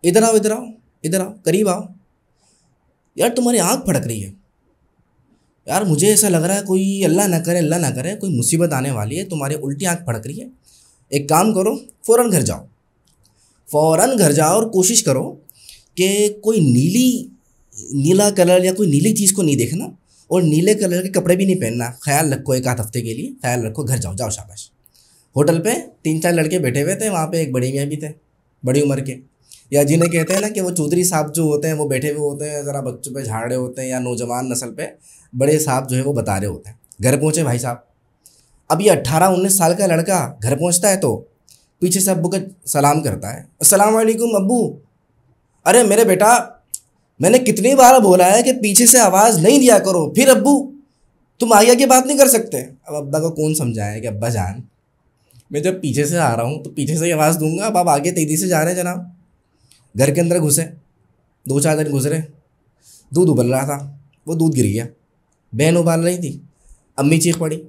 इधर आओ, इधर आओ, इधर आओ, करीब आओ। यार तुम्हारी आंख फड़क रही है। यार मुझे ऐसा लग रहा है कोई अल्लाह ना करे, अल्लाह ना करे कोई मुसीबत आने वाली है, तुम्हारी उल्टी आंख फड़क रही है। एक काम करो, फ़ौरन घर जाओ, फ़ौरन घर जाओ और कोशिश करो कि कोई नीला कलर या कोई नीली चीज़ को नहीं देखना, और नीले कलर के कपड़े भी नहीं पहनना। ख्याल रखो, एक आध हफ्ते के लिए ख्याल रखो। घर जाओ, जाओ, शाबाश। होटल पे 3-4 लड़के बैठे हुए थे, वहाँ पे एक बड़े मियाँ भी थे, बड़ी उम्र के, या जिन्हें कहते हैं ना कि वो चौधरी साहब जो होते हैं वो बैठे हुए होते हैं, ज़रा बच्चों पे झाड़ रहे होते हैं, या नौजवान नस्ल पे बड़े साहब जो है वो बता रहे होते हैं। घर पहुँचे भाई साहब। अब ये 18-19 साल का लड़का घर पहुँचता है तो पीछे से अब्बू का सलाम करता है, अस्सलाम वालेकुम अब्बू। अरे मेरे बेटा, मैंने कितनी बार बोला है कि पीछे से आवाज़ नहीं दिया करो। फिर अब्बू, तुम आगे आगे बात नहीं कर सकते। अब अब्बा को कौन समझाया कि अब्बा जान, मैं जब पीछे से आ रहा हूँ तो पीछे से ही आवाज़ दूंगा। अब आप आगे तेज़ी से जा रहे हैं जनाब। घर के अंदर घुसे, 2-4 दिन गुजरे, दूध उबल रहा था, वो दूध गिर गया। बहन उबाल रही थी, अम्मी चीख पड़ी,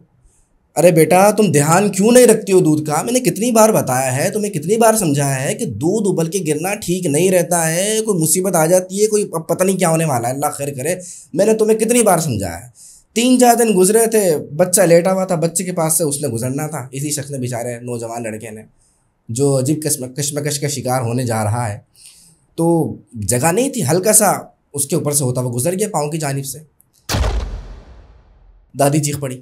अरे बेटा तुम ध्यान क्यों नहीं रखती हो दूध का? मैंने कितनी बार बताया है, तुम्हें कितनी बार समझाया है कि दूध उबल के गिरना ठीक नहीं रहता है, कोई मुसीबत आ जाती है, कोई पता नहीं क्या होने वाला है, अल्लाह खैर करे। मैंने तुम्हें कितनी बार समझाया है। 3-4 दिन गुजरे थे, बच्चा लेटा हुआ था, बच्चे के पास से उसने गुजरना था। इसी शख्स ने, बेचारे नौजवान लड़के ने, जो अजीब कश्मकश का शिकार होने जा रहा है, तो जगह नहीं थी, हल्का सा उसके ऊपर से होता हुआ गुजर गया पाँव की जानिब से। दादी चीख पड़ी,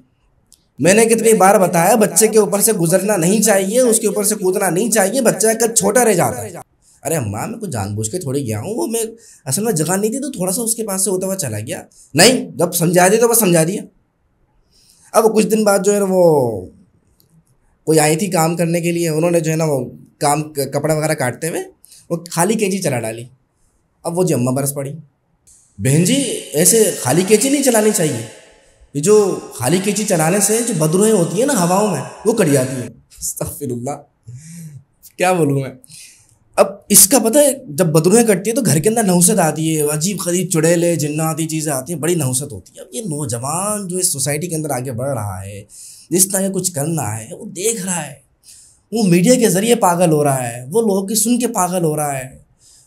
मैंने कितनी बार बताया बच्चे के ऊपर से गुजरना नहीं चाहिए, उसके ऊपर से कूदना नहीं चाहिए, बच्चा कद छोटा रह जाता है। अरे अम्मा, मैं कुछ जानबूझ के थोड़ी गया हूँ, वो मैं असल में जगह नहीं थी तो थोड़ा सा उसके पास से होता हुआ चला गया। नहीं, जब समझा दिया तो बस समझा दिया। अब कुछ दिन बाद जो है वो कोई आई थी काम करने के लिए, उन्होंने जो है ना वो काम कपड़ा वगैरह काटते हुए वो खाली कैंची चला डाली। अब वो जी अम्मा बरस पड़ी, बहन जी ऐसे खाली कैंची नहीं चलानी चाहिए, ये जो खाली कैंची चलाने से जो बदरूहें होती है ना हवाओं में, वो कट जाती है। अस्तगफिरुल्लाह, क्या बोलूँ मैं। अब इसका पता है, जब बदरूहें कटती है तो घर के अंदर नहुसत आती है, अजीब खरीब चुड़ैले जिन्नाती चीज़ें आती हैं, बड़ी नहुसत होती है। अब ये नौजवान जो इस सोसाइटी के अंदर आगे बढ़ रहा है, जिस तरह कुछ करना है वो देख रहा है, वो मीडिया के ज़रिए पागल हो रहा है, वो लोगों की सुन के पागल हो रहा है,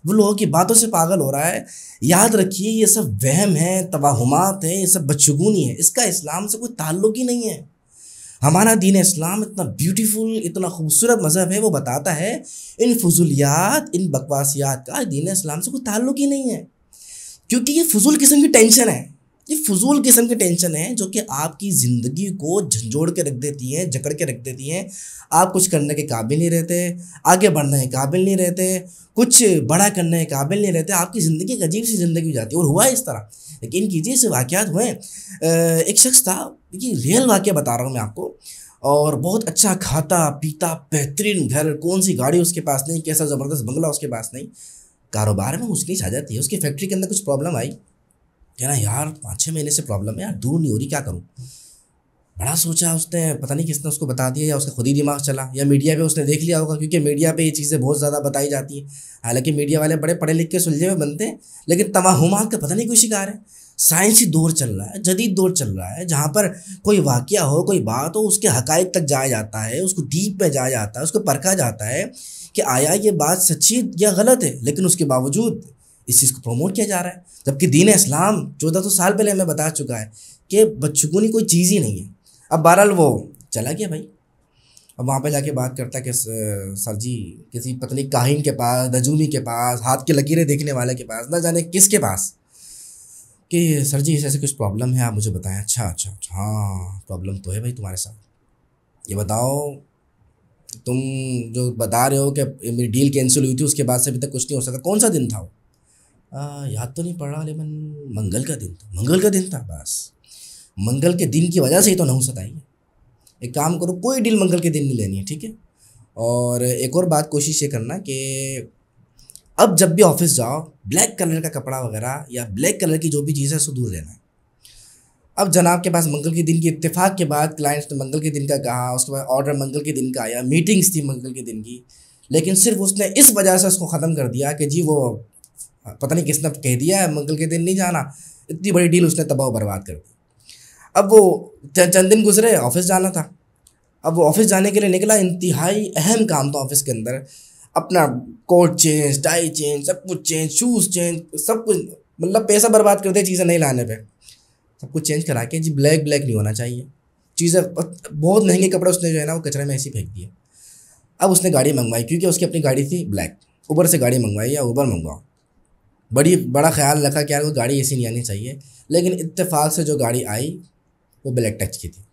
वो लोगों की बातों से पागल हो रहा है। याद रखिए, ये सब वहम है, तवाहुमात है, ये सब बदशगुनी है, इसका इस्लाम से कोई ताल्लुक ही नहीं है। हमारा दीन इस्लाम इतना ब्यूटीफुल, इतना खूबसूरत मज़हब है, वो बताता है इन फजूलियात, इन बकवासियात का दीन इस्लाम से कोई ताल्लुक ही नहीं है। क्योंकि ये फजूल किस्म की टेंशन है, ये फजूल किस्म की टेंशन है जो कि आपकी ज़िंदगी को झंझोड़ के रख देती है, जकड़ के रख देती है। आप कुछ करने के काबिल नहीं रहते, आगे बढ़ने के काबिल नहीं रहते, कुछ बड़ा करने के काबिल नहीं रहते, आपकी ज़िंदगी एक अजीब सी ज़िंदगी हो जाती है। और हुआ इस तरह, लेकिन कीजिए से वाक़यात हुए। एक शख्स था, ये रियल वाक़या बता रहा हूँ मैं आपको, और बहुत अच्छा खाता पीता, बेहतरीन घर, कौन सी गाड़ी उसके पास नहीं, कैसा ज़बरदस्त बंगला उसके पास नहीं, कारोबार में मुश्किल छा जाती है। उसकी फैक्ट्री के अंदर कुछ प्रॉब्लम आई, कहना यार 5-6 महीने से प्रॉब्लम है यार, दूर नहीं हो रही, क्या करूँ। बड़ा सोचा उसने, पता नहीं किसने उसको बता दिया, या उसका खुद ही दिमाग चला, या मीडिया पे उसने देख लिया होगा, क्योंकि मीडिया पे ये चीज़ें बहुत ज़्यादा बताई जाती हैं। हालांकि मीडिया वाले बड़े पढ़े लिख के सुलझे हुए बनते हैं, लेकिन तवाहुमात का पता नहीं कोई शिकार है। साइंसी दौर चल रहा है, जदीद दौर चल रहा है, जहाँ पर कोई वाक़या हो, कोई बात हो, उसके हक़ाइक़ तक जाया जाता है, उसको डीप में जाया जाता है, उसको परखा जाता है कि आया ये बात सच्ची या गलत है, लेकिन उसके बावजूद इस चीज़ को प्रमोट किया जा रहा है। जबकि दीन इस्लाम 1400 साल पहले हमें बता चुका है कि बदशगुनी कोई चीज़ ही नहीं है। अब बहरहाल वो चला गया भाई। अब वहाँ पे जाके बात करता है कि सर जी, किसी पत्नी काहिन के पास, नजूमी के पास, हाथ की लकीरें देखने वाले के पास, ना जाने किसके पास, कि सर जी ऐसे कुछ प्रॉब्लम है, आप मुझे बताएं। अच्छा अच्छा अच्छा, हाँ प्रॉब्लम तो है भाई तुम्हारे साथ। ये बताओ, तुम जो बता रहे हो कि मेरी डील कैंसिल हुई थी, उसके बाद से अभी तक कुछ नहीं हो सका, कौन सा दिन था वो? याद तो नहीं पड़ रहा, लेकिन मंगल का दिन था। मंगल का दिन था, बस मंगल के दिन की वजह से ही तो नहुसत आई है। एक काम करो, कोई डील मंगल के दिन नहीं लेनी है, ठीक है। और एक और बात कोशिश ये करना कि अब जब भी ऑफिस जाओ, ब्लैक कलर का कपड़ा वगैरह या ब्लैक कलर की जो भी चीज़ है उसको दूर रहना है। अब जनाब के पास मंगल के दिन की इत्तेफाक के बाद क्लाइंट्स ने मंगल के दिन का कहा, उसके बाद ऑर्डर मंगल के दिन का आया, मीटिंग्स थी मंगल के दिन की, लेकिन सिर्फ उसने इस वजह से उसको ख़त्म कर दिया कि जी वो पता नहीं किसने कह दिया है मंगल के दिन नहीं जाना, इतनी बड़ी डील उसने तबाह बर्बाद कर दी। अब वो चंद दिन गुजरे, ऑफिस जाना था। अब वो ऑफिस जाने के लिए निकला, इंतहाई अहम काम था ऑफिस के अंदर। अपना कोट चेंज, टाई चेंज, सब कुछ चेंज, शूज़ चेंज, सब कुछ, मतलब पैसा बर्बाद करते चीज़ें नहीं लाने पे, सब कुछ चेंज करा के जी ब्लैक ब्लैक नहीं होना चाहिए चीज़ें। बहुत महंगे कपड़े उसने जो है ना वो कचरे में ऐसे ही फेंक दिए। अब उसने गाड़ी मंगवाई क्योंकि उसकी अपनी गाड़ी थी ब्लैक, उबर से गाड़ी मंगवाई या उबर मंगवाओ, बड़ा ख्याल रखा कि यार वो गाड़ी ऐसी नहीं आनी चाहिए, लेकिन इत्तेफाक से जो गाड़ी आई वो ब्लैक टच की थी।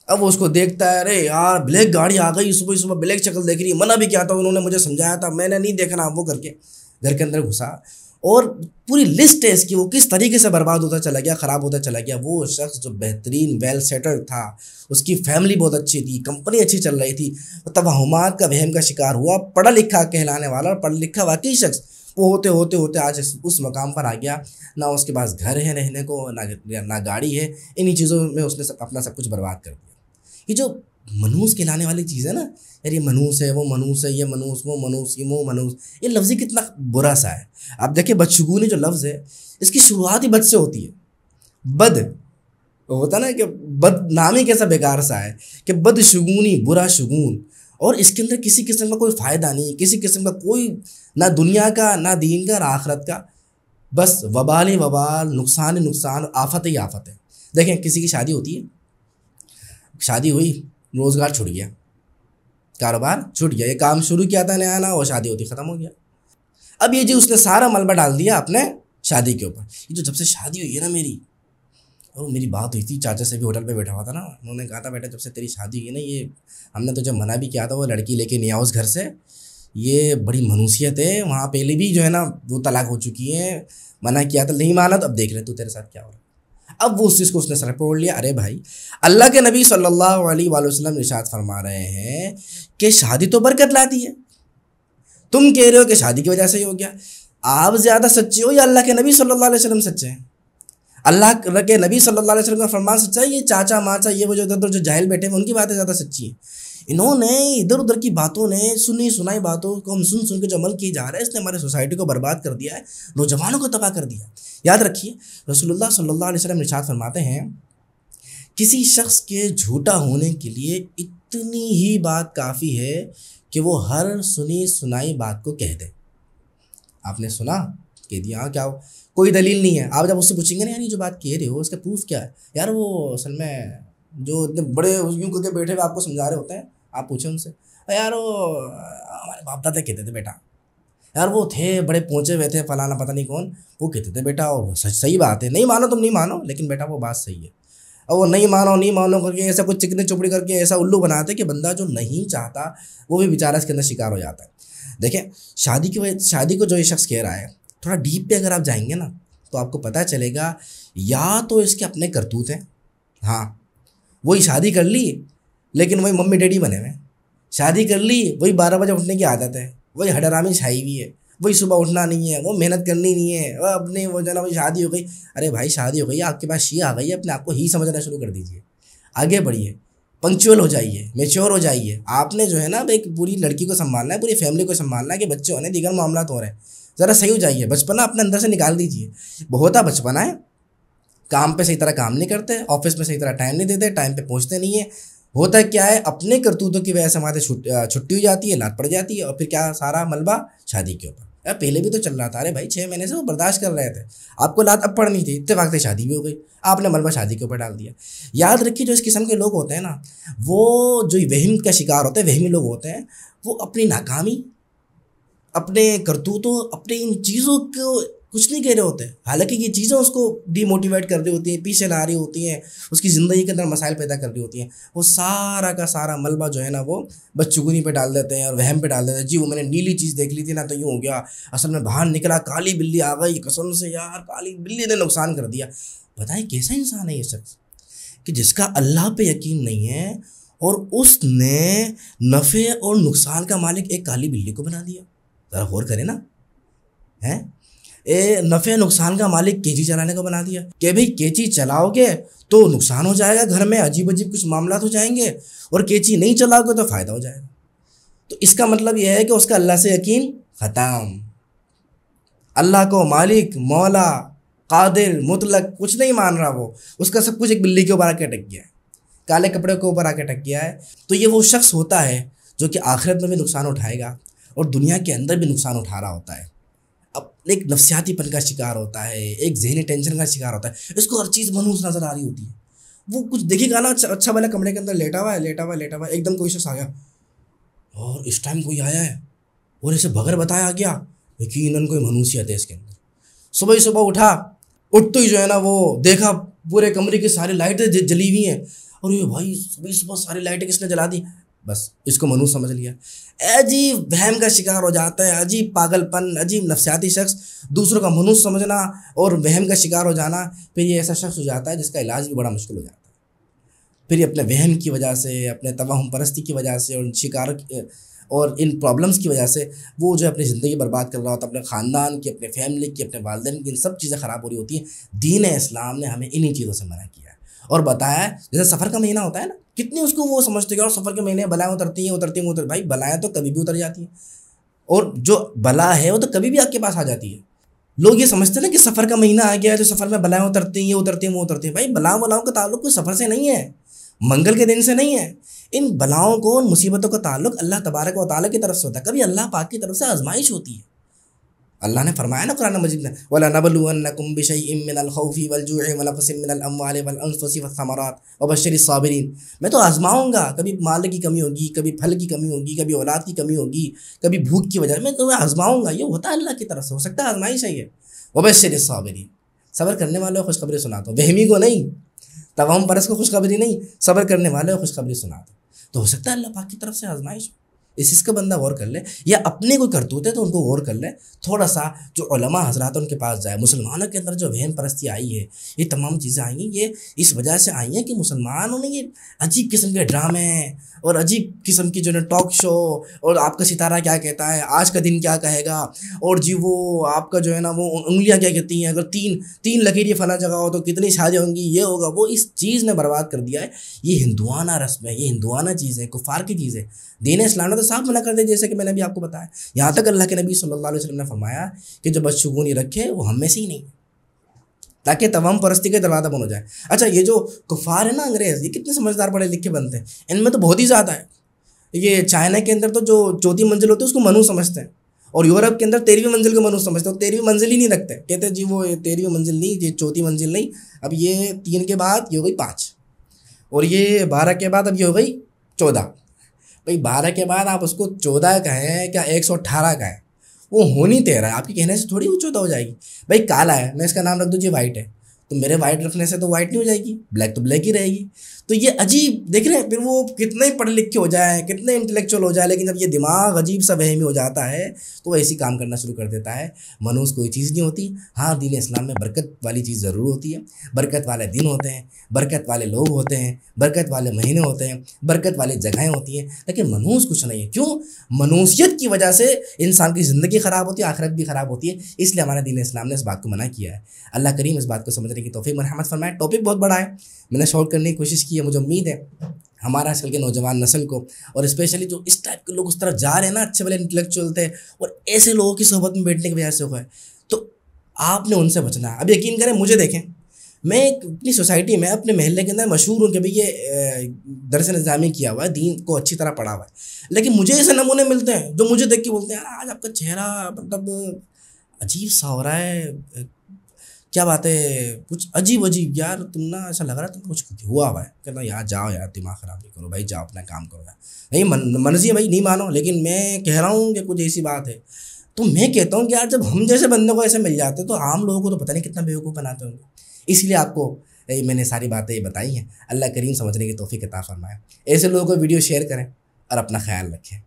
अब वो उसको देखता है, अरे यार ब्लैक गाड़ी आ गई, सुबह सुबह ब्लैक शक्ल देख रही है, मना भी किया था उन्होंने, मुझे समझाया था, मैंने नहीं देखना, वो करके घर के अंदर घुसा और पूरी लिस्ट है इसकी, वो किस तरीके से बर्बाद होता चला गया, ख़राब होता चला गया। वो शख्स जो बेहतरीन वेल सेटल्ड था, उसकी फैमिली बहुत अच्छी थी, कंपनी अच्छी चल रही थी, तवहमात का वहम का शिकार हुआ, पढ़ा लिखा कहलाने वाला, पढ़ा लिखा वाकई शख्स, वो होते होते होते आज उस मकाम पर आ गया, ना उसके पास घर है रहने को, ना गाड़ी है, इन्हीं चीज़ों में उसने अपना सब कुछ बर्बाद कर दिया। ये जो मनूस कहलाने वाली चीज़ है ना, यार ये मनूस है, वो मनूस है, ये मनूस, वो मनूस, ये वो मनूस, ये लफ्ज़ ही कितना बुरा सा है। आप देखिए बदशगुनी जो लफ्ज़ है, इसकी शुरुआत ही बद से होती है। बद होता ना कि बद नाम ही कैसा बेकार सा है कि बदशगुनी, बुरा शगुन, और इसके अंदर किसी किस्म का कोई फ़ायदा नहीं, किसी किस्म का कोई ना दुनिया का, ना दीन का, ना आखरत का, बस वबाल ही वबाल, नुकसान ही नुकसान, आफत ही आफत है। देखें किसी की शादी होती है, शादी हुई, रोज़गार छूट गया, कारोबार छूट गया, ये काम शुरू किया था नया ना, वो शादी होती ख़त्म हो गया। अब ये जी उसने सारा मलबा डाल दिया अपने शादी के ऊपर। ये जो जब से शादी हुई है ना मेरी, और मेरी बात हुई थी चाचा से भी, होटल पे बैठा हुआ था ना, उन्होंने कहा था बेटा जब से तेरी शादी हुई है ना, ये हमने तुझे मना भी किया था वो लड़की लेके नहीं आओ उस घर से, ये बड़ी मनुसियत है, वहाँ पहले भी जो है ना वो तलाक हो चुकी है, मना किया था नहीं माना, तो अब देख रहे तू तेरे साथ क्या हो रहा है। अब वो उस चीज़ को उसने सर पे ओढ़ लिया। अरे भाई, अल्लाह के नबी सल्लल्लाहु अलैहि वसल्लम इरशाद फरमा रहे हैं कि शादी तो बरकत लाती है, तुम कह रहे हो कि शादी की वजह से ही हो गया। आप ज़्यादा सच्चे हो या अल्लाह के नबी सल्लल्लाहु अलैहि वसल्लम सच्चे हैं? अल्लाह के नबी सल्लल्लाहु अलैहि वसल्लम का फरमान सच्चा है, ये चाचा माचा ये वो जो इधर जो जाहिल बैठे हैं उनकी बातें ज़्यादा सच्ची हैं। इन्होंने इधर उधर की बातों ने, सुनी सुनाई बातों को हम सुन सुन के जो अमल किए जा रहे हैं, इसने हमारे सोसाइटी को बर्बाद कर दिया है, नौजवानों को तबाह कर दिया। याद रखिए रसूलुल्लाह सल्लल्लाहु अलैहि वसल्लम इरशाद फरमाते हैं, किसी शख्स के झूठा होने के लिए इतनी ही बात काफ़ी है कि वो हर सुनी सुनाई बात को कह दे। आपने सुना, कह दिया, हाँ क्या हो, कोई दलील नहीं है। आप जब उससे पूछेंगे ना यार ये जो बात कह रहे हो उसका प्रूफ क्या है, यार वो असल में जो इतने बड़े यूँ करके बैठे हुए आपको समझा रहे होते हैं, आप पूछें उनसे, यार वो हमारे बाप दादा कहते थे बेटा, यार वो थे बड़े पहुँचे हुए थे फलाना पता नहीं कौन, वो कहते थे बेटा, और सही बात है, नहीं मानो तुम नहीं मानो, लेकिन बेटा वो बात सही है। और वो नहीं मानो करके ऐसा कुछ चिकनी चुपड़ी करके ऐसा उल्लू बनाते कि बंदा जो नहीं चाहता वो भी बेचारा इसके अंदर शिकार हो जाता है। देखें शादी को जो ये शख्स कह रहा है, थोड़ा डीप पे अगर आप जाएंगे ना तो आपको पता चलेगा, या तो इसके अपने करतूत हैं, हाँ वही शादी कर ली लेकिन वही मम्मी डैडी बने हुए, शादी कर ली वही 12 बजे उठने की आदत है, वही हडरामी छाई हुई है, वही सुबह उठना नहीं है, वो मेहनत करनी नहीं है, वह अपने वो जो ना वही शादी हो गई। अरे भाई शादी हो गई, आपके पास शी आ गई है, अपने आप को ही समझना शुरू कर दीजिए, आगे बढ़िए, पंक्चुअल हो जाइए, मैच्योर हो जाइए। आपने जो है ना एक पूरी लड़की को संभालना है, पूरी फैमिली को संभालना है, कि बच्चे होने दीगर मामला हो रहे हैं, ज़रा सही हो जाइए। बचपना अपने अंदर से निकाल दीजिए, बहुत बचपना है, काम पे सही तरह काम नहीं करते, ऑफिस में सही तरह टाइम नहीं देते, टाइम पे पहुंचते नहीं है। होता क्या है, अपने करतूतों की वजह से हमारे छुट्टी हो जाती है, लात पड़ जाती है, और फिर क्या सारा मलबा शादी के ऊपर। यार पहले भी तो चल रहा था, अरे भाई 6 महीने से वो बर्दाश्त कर रहे थे, आपको लात अब पड़नी थी, इतने वक्त शादी भी हो गई, आपने मलबा शादी के ऊपर डाल दिया। याद रखिए जो इस किस्म के लोग होते हैं ना, वो जो वहम का शिकार होते हैं, वहमी लोग होते हैं, वो अपनी नाकामी, अपने करतूतों, अपने इन चीज़ों को कुछ नहीं कह रहे होते, हालांकि ये चीज़ें उसको डीमोटिवेट कर रही होती हैं, पीछे ला रही होती हैं, उसकी ज़िंदगी के अंदर मसाइल पैदा कर रही होती हैं। वो सारा का सारा मलबा जो है ना वो बदशगुनी पे डाल देते हैं और वहम पे डाल देते हैं। जी वो मैंने नीली चीज़ देख ली थी ना तो यूँ हो गया, असल में बाहर निकला काली बिल्ली आ गई, कसम से यार काली बिल्ली ने नुकसान कर दिया। बताएं कैसा इंसान है ये शख्स कि जिसका अल्लाह पे यकीन नहीं है और उसने नफ़े और नुकसान का मालिक एक काली बिल्ली को बना दिया। ज़रा गौर करें ना, हैं नफ़े नुकसान का मालिक कैंची चलाने को बना दिया कि भाई कैंची चलाओगे तो नुकसान हो जाएगा, घर में अजीब अजीब कुछ मामला हो जाएंगे, और कैंची नहीं चलाओगे तो फ़ायदा हो जाएगा। तो इसका मतलब यह है कि उसका अल्लाह से यकीन ख़त्म, अल्लाह को मालिक, मौला, कादिर, मुतलक कुछ नहीं मान रहा वो, उसका सब कुछ एक बिल्ली के ऊपर आके अटक गया है, काले कपड़े के ऊपर आके अटक गया है। तो ये वो शख्स होता है जो कि आखिरत में भी नुकसान उठाएगा और दुनिया के अंदर भी नुकसान उठा रहा होता है। अब एक नफसियातीपन का शिकार होता है, एक जहनी टेंशन का शिकार होता है, इसको हर चीज़ मनहूस नज़र आ रही होती है। वो कुछ दिखेगा ना, अच्छा वाला कमरे के अंदर लेटा हुआ है, एकदम कोई शख्स आ गया और इस टाइम कोई आया है और इसे बगैर बताया गया, यकीनन कोई मनहूसियत है इसके अंदर। सुबह ही सुबह उठा, उठते ही जो है ना वो देखा पूरे कमरे की सारी लाइटें जली हुई हैं, और ये भाई सुबह सुबह सारी लाइटें किसने जला दी, बस इसको मनहूस समझ लिया। अजीब वहम का शिकार हो जाता है, अजीब पागलपन, अजीब नफसियाती शख्स, दूसरों का मनहूस समझना और वहम का शिकार हो जाना। फिर ये ऐसा शख्स हो जाता है जिसका इलाज भी बड़ा मुश्किल हो जाता है। फिर ये अपने वहम की वजह से, अपने तवाहुम परस्ती की वजह से और शिकार और इन प्रॉब्लम्स की वजह से वो जो अपनी ज़िंदगी बर्बाद कर रहा होता है, अपने ख़ानदान की, अपने फैमिली की, अपने वालिदैन की, इन सब चीज़ें ख़राब हो रही होती हैं। दीन इस्लाम ने हमें इन्हीं चीज़ों से मना किया है और बताया है, जैसे सफ़र का महीना होता है ना, कितनी उसको वो समझते हैं और सफ़र के महीने बलाएँ उतरती हैं, भाई बलाएँ तो कभी भी उतर जाती हैं, और जो बला है वो तो कभी भी आपके पास आ जाती है। लोग ये समझते हैं ना कि सफ़र का महीना आ गया है तो सफ़र में बलाएँ उतरती हैं, ये उतरती हैं, वो उतरती हैं। भाई बलाओं का ताल्लुक कोई सफ़र से नहीं है, मंगल के दिन से नहीं है। इन बलाओं को, उन मुसीबतों का ताल्लुक अल्लाह तबारक व तआला की तरफ से होता है, कभी अल्लाह पाक की तरफ से आजमाइश होती है। अल्लाह ने फरमाया ना कुरान मजीद में, वलनबलुवन्नकुम बिशैइन मिनल खौफि वल जूइ व नक़सिन मिनल अम्वालि वल अनफुसि वस्समरात वबश्शिरिस साबिरीन। मैं तो आजमाऊंगा, कभी माल की कमी होगी, कभी फल की कमी होगी, कभी औलाद की कमी होगी, कभी भूख की वजह, मैं तुम्हें आजमाऊंगा। ये होता है अल्लाह की तरफ से, हो सकता है आजमाइश है ये। वबश्शिरिस साबिरीन, सब्र करने वालों को खुशखबरी सुनाता हूँ, वहमी को नहीं, तवाहुम परस को खुशखबरी नहीं, सब्र करने वालों को खुशखबरी सुनाता हूँ। तो हो सकता है अल्लाह पाक की तरफ से आजमाइश। इस चीज़ का बंदा गौर कर ले, या अपने कोई करतूत है तो उनको गौर कर ले, थोड़ा सा जो उलमा हजरात उनके पास जाए। मुसलमानों के अंदर जो वहम परस्ती आई है, ये तमाम चीज़ें आई हैं, ये इस वजह से आई हैं कि मुसलमानों ने ये अजीब किस्म के ड्रामे और अजीब किस्म की जो है टॉक शो, और आपका सितारा क्या कहता है, आज का दिन क्या कहेगा, और जी वो आपका जो है ना वो उंगलियां क्या कहती हैं, अगर तीन लकीरें फला जगह हो तो कितनी शादी होंगी, ये होगा वो। इस चीज़ ने बर्बाद कर दिया है। ये हिंदुआना रस्म है, ये हिंदुआना चीज़ है, कुफार की चीज़ है। दीन इस्लाम ने तो साफ मना कर दिया, जैसे कि मैंने अभी आपको बताया। यहाँ तक अल्लाह के नबी सल्लल्लाहु अलैहि वसल्लम ने फरमाया कि जो बदशगुनी रखे वो हम में से ही नहीं, ताकि तमाम परस्ती के दरवाज़ा बन हो जाए। अच्छा, ये जो कुफार है ना अंग्रेज़, ये कितने समझदार पढ़े लिखे बनते हैं, इनमें तो बहुत ही ज़्यादा है। ये चाइना के अंदर तो जो चौथी मंजिल होती है उसको मनु समझते हैं, और यूरोप के अंदर 13वीं मंजिल को मनु समझते हैं। 13वीं मंजिल ही नहीं रखते, कहते हैं जी वो 13वीं मंजिल नहीं, ये चौथी मंजिल नहीं, अब ये 3 के बाद ये हो गई 5, और ये 12 के बाद अब ये हो गई 14। भाई 12 के बाद आप उसको 14 कहें क्या 118 कहें, वो हो नहीं 13 है, आपके कहने से थोड़ी वो 14 हो जाएगी। भाई काला है, मैं इसका नाम रख दूँ जी वाइट है, तो मेरे वाइट रखने से तो वाइट नहीं हो जाएगी, ब्लैक तो ब्लैक ही रहेगी। तो ये अजीब देख रहे हैं, फिर वो कितने पढ़े लिखे हो जाए, कितने इंटेलेक्चुअल हो जाए, लेकिन जब ये दिमाग अजीब सा वहमी हो जाता है तो वो ऐसी काम करना शुरू कर देता है। मनूस कोई चीज़ नहीं होती। हाँ, दीन इस्लाम में बरकत वाली चीज़ ज़रूर होती है, बरकत वाले दिन होते हैं, बरकत वाले लोग होते हैं, बरकत वाले महीने होते हैं, बरकत वाली जगहें होती हैं, लेकिन मनूस कुछ नहीं है। क्यों? मनूसियत की वजह से इंसान की ज़िंदगी ख़राब होती है, आखिरत भी ख़राब होती है। इसलिए हमारे दीन इस्लाम ने इस बात को मना किया है। अल्लाह करीम इस बात को समझने की तौफीक मरहमत फरमाए। टॉपिक बहुत बड़ा है, मैंने शॉर्ट करने की कोशिश की है। मुझे उम्मीद है हमारा आजकल के नौजवान नस्ल को, और स्पेशली जो इस टाइप के लोग उस तरफ जा रहे हैं ना, अच्छे वाले इंटेलेक्चुअल थे और ऐसे लोगों की सोहबत में बैठने की वजह से हुआ है, तो आपने उनसे बचना है। अब यकीन करें, मुझे देखें, मैं अपनी सोसाइटी में अपने महल्ले के अंदर मशहूर हूँ कि भाई ये दरस निज़ामी किया हुआ है, दीन को अच्छी तरह पढ़ा हुआ है, लेकिन मुझे ऐसे नमूने मिलते हैं जो मुझे देख के बोलते हैं यार आज आपका चेहरा मतलब अजीब सा हो रहा है, क्या बात है, कुछ अजीब अजीब यार, तुम ना ऐसा लग रहा है तुम कुछ हुआ है। कहता यार जाओ यार, दिमाग ख़राब नहीं करो भाई, जाओ अपना काम करो यार। नहीं मर्जी है भाई, नहीं मानो, लेकिन मैं कह रहा हूँ कि कुछ ऐसी बात है। तो मैं कहता हूँ कि यार जब हम जैसे बंदे को ऐसे मिल जाते हैं तो आम लोगों को तो पता नहीं कितना बेवकूफ़ बनाते होंगे। इसलिए आपको मैंने सारी बातें बताई हैं। अल्लाह करीम समझने की तौफीक अता फरमाए। ऐसे लोगों को वीडियो शेयर करें और अपना ख्याल रखें।